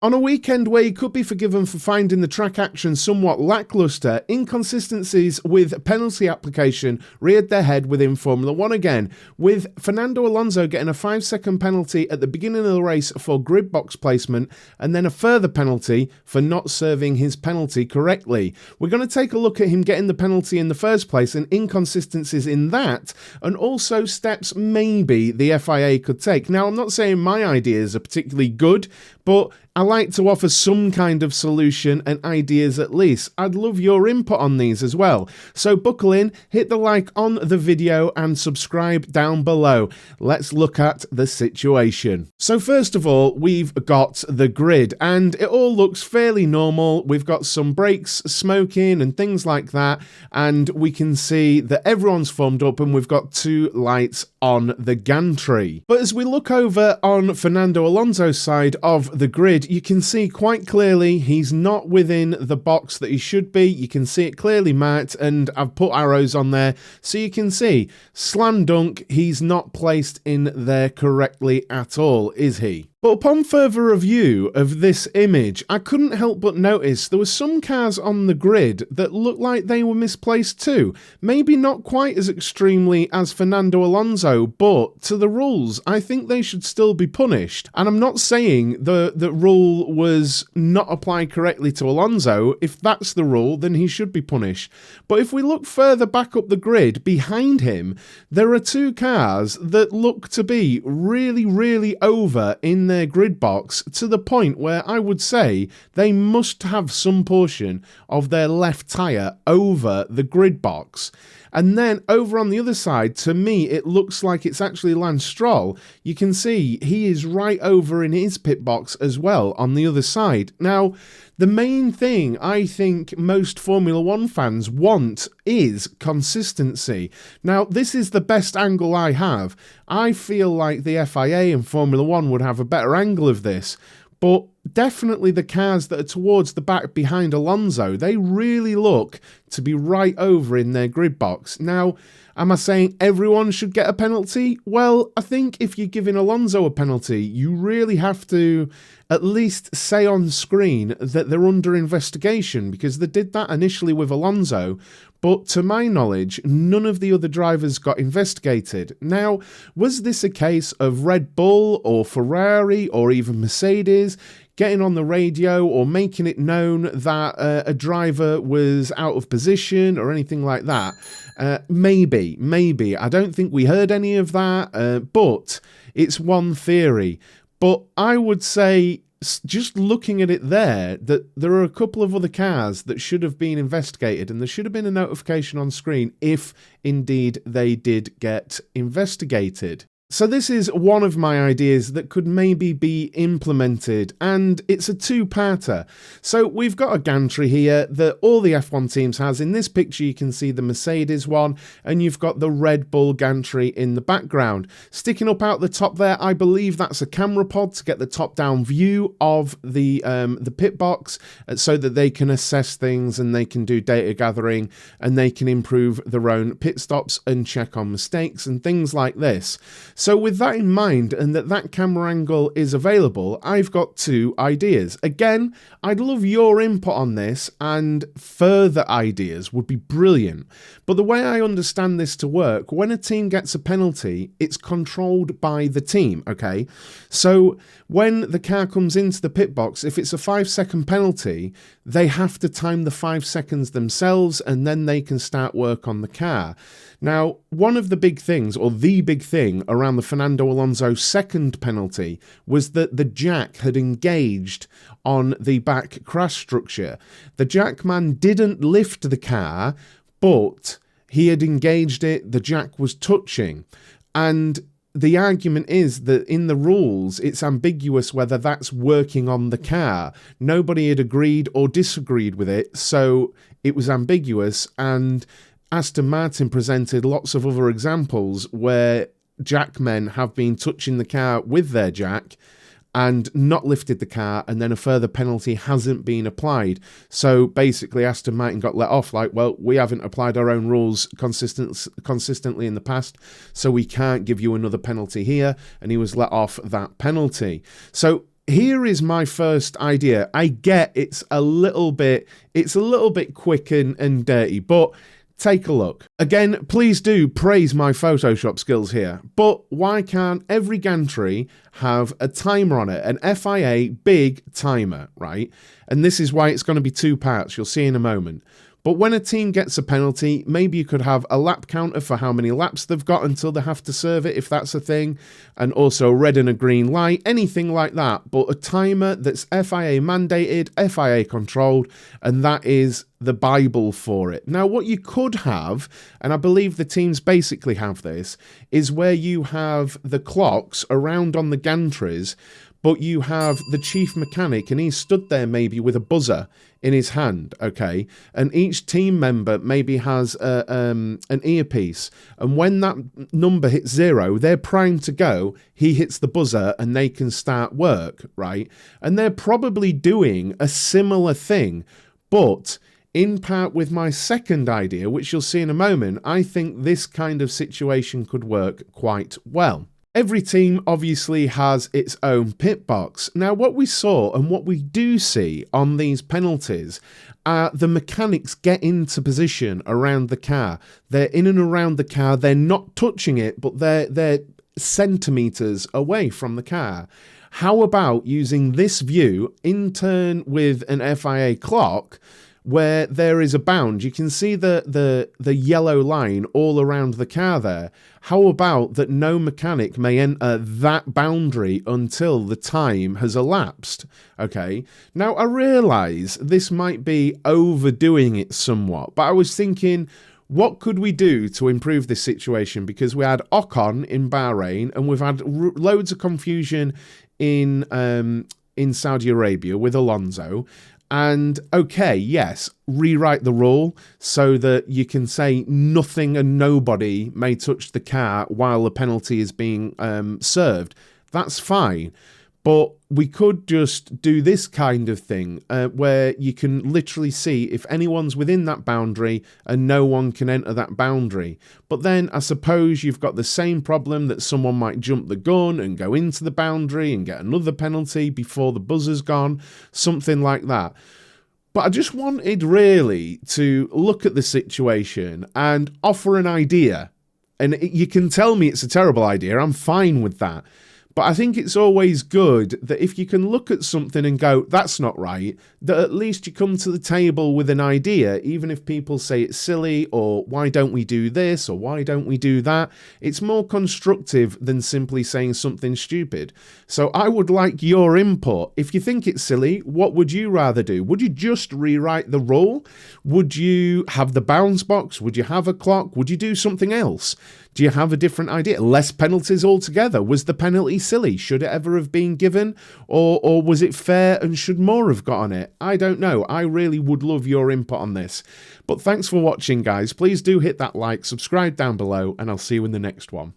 On a weekend where he could be forgiven for finding the track action somewhat lacklustre, inconsistencies with penalty application reared their head within Formula 1 again, with Fernando Alonso getting a 5-second penalty at the beginning of the race for grid box placement, and then a further penalty for not serving his penalty correctly. We're going to take a look at him getting the penalty in the first place and inconsistencies in that, and also steps maybe the FIA could take. Now, I'm not saying my ideas are particularly good, but I like to offer some kind of solution and ideas at least. I'd love your input on these as well. So buckle in, hit the like on the video and subscribe down below. Let's look at the situation. So first of all, we've got the grid and it all looks fairly normal. We've got some brakes smoking and things like that. And we can see that everyone's formed up and we've got 2 lights on the gantry. But as we look over on Fernando Alonso's side of the grid, you can see quite clearly he's not within the box that he should be. You can see it clearly marked, and I've put arrows on there so you can see slam dunk, he's not placed in there correctly at all, is he? But upon further review of this image, I couldn't help but notice there were some cars on the grid that looked like they were misplaced too. Maybe not quite as extremely as Fernando Alonso, but to the rules, I think they should still be punished. And I'm not saying the rule was not applied correctly to Alonso. If that's the rule, then he should be punished. But if we look further back up the grid, behind him, there are 2 cars that look to be really over in their grid box, to the point where I would say they must have some portion of their left tyre over the grid box. And then over on the other side, to me, it looks like it's actually Lance Stroll. You can see he is right over in his pit box as well on the other side. Now, the main thing I think most Formula 1 fans want is consistency. Now, this is the best angle I have. I feel like the FIA and Formula 1 would have a better angle of this. But definitely the cars that are towards the back behind Alonso, they really look to be right over in their grid box. Now, am I saying everyone should get a penalty? Well, I think if you're giving Alonso a penalty, you really have to at least say on screen that they're under investigation, because they did that initially with Alonso, but to my knowledge, none of the other drivers got investigated. Now, was this a case of Red Bull or Ferrari or even Mercedes getting on the radio or making it known that a driver was out of position or anything like that? Maybe. I don't think we heard any of that, but it's one theory. But I would say, just looking at it there, that there are a couple of other cars that should have been investigated, and there should have been a notification on screen if indeed they did get investigated. So this is one of my ideas that could maybe be implemented, and it's a 2-parter. So we've got a gantry here that all the F1 teams has. In this picture you can see the Mercedes one, and you've got the Red Bull gantry in the background. Sticking up out the top there, I believe that's a camera pod to get the top-down view of the pit box, so that they can assess things and they can do data gathering and they can improve their own pit stops and check on mistakes and things like this. So with that in mind, and that camera angle is available, I've got 2 ideas. Again, I'd love your input on this, and further ideas would be brilliant. But the way I understand this to work, when a team gets a penalty, it's controlled by the team, okay? So when the car comes into the pit box, if it's a 5-second penalty, they have to time the 5 seconds themselves, and then they can start work on the car. Now, one of the big things, or the big thing around the Fernando Alonso second penalty, was that the jack had engaged on the back crash structure. The jack man didn't lift the car, but he had engaged it, the jack was touching. And the argument is that in the rules, it's ambiguous whether that's working on the car. Nobody had agreed or disagreed with it, so it was ambiguous, and Aston Martin presented lots of other examples where jackmen have been touching the car with their jack and not lifted the car, and then a further penalty hasn't been applied. So basically Aston Martin got let off like, well, we haven't applied our own rules consistently in the past, so we can't give you another penalty here, and he was let off that penalty. So here is my first idea. I get it's a little bit quick and dirty, but take a look. Again, please do praise my Photoshop skills here, but why can't every gantry have a timer on it, an FIA big timer, right? And this is why it's going to be 2 parts, you'll see in a moment. But when a team gets a penalty, maybe you could have a lap counter for how many laps they've got until they have to serve it, if that's a thing, and also a red and a green light, anything like that. But a timer that's FIA mandated, FIA controlled, and that is the Bible for it. Now, what you could have, and I believe the teams basically have this, is where you have the clocks around on the gantries, but you have the chief mechanic and he's stood there maybe with a buzzer in his hand, okay? And each team member maybe has an earpiece. And when that number hits 0, they're primed to go. He hits the buzzer and they can start work, right? And they're probably doing a similar thing. But in part with my second idea, which you'll see in a moment, I think this kind of situation could work quite well. Every team obviously has its own pit box. Now, what we saw and what we do see on these penalties are the mechanics get into position around the car. They're in and around the car. They're not touching it, but they're centimeters away from the car. How about using this view in turn with an FIA clock where there is a bound? You can see the yellow line all around the car there. How about that no mechanic may enter that boundary until the time has elapsed? Okay, now I realise this might be overdoing it somewhat, but I was thinking, what could we do to improve this situation? Because we had Ocon in Bahrain and we've had loads of confusion in Saudi Arabia with Alonso. And okay, yes, rewrite the rule so that you can say nothing and nobody may touch the car while the penalty is being served. That's fine. But we could just do this kind of thing where you can literally see if anyone's within that boundary and no one can enter that boundary. But then I suppose you've got the same problem that someone might jump the gun and go into the boundary and get another penalty before the buzzer's gone, something like that. But I just wanted really to look at the situation and offer an idea. And you can tell me it's a terrible idea, I'm fine with that. But I think it's always good that if you can look at something and go, that's not right, that at least you come to the table with an idea, even if people say it's silly or why don't we do this or why don't we do that. It's more constructive than simply saying something stupid. So I would like your input. If you think it's silly, what would you rather do? Would you just rewrite the rule? Would you have the bounce box? Would you have a clock? Would you do something else? Do you have a different idea? Less penalties altogether? Was the penalty silly? Should it ever have been given? Or was it fair and should more have got on it? I don't know. I really would love your input on this. But thanks for watching, guys. Please do hit that like, subscribe down below, and I'll see you in the next one.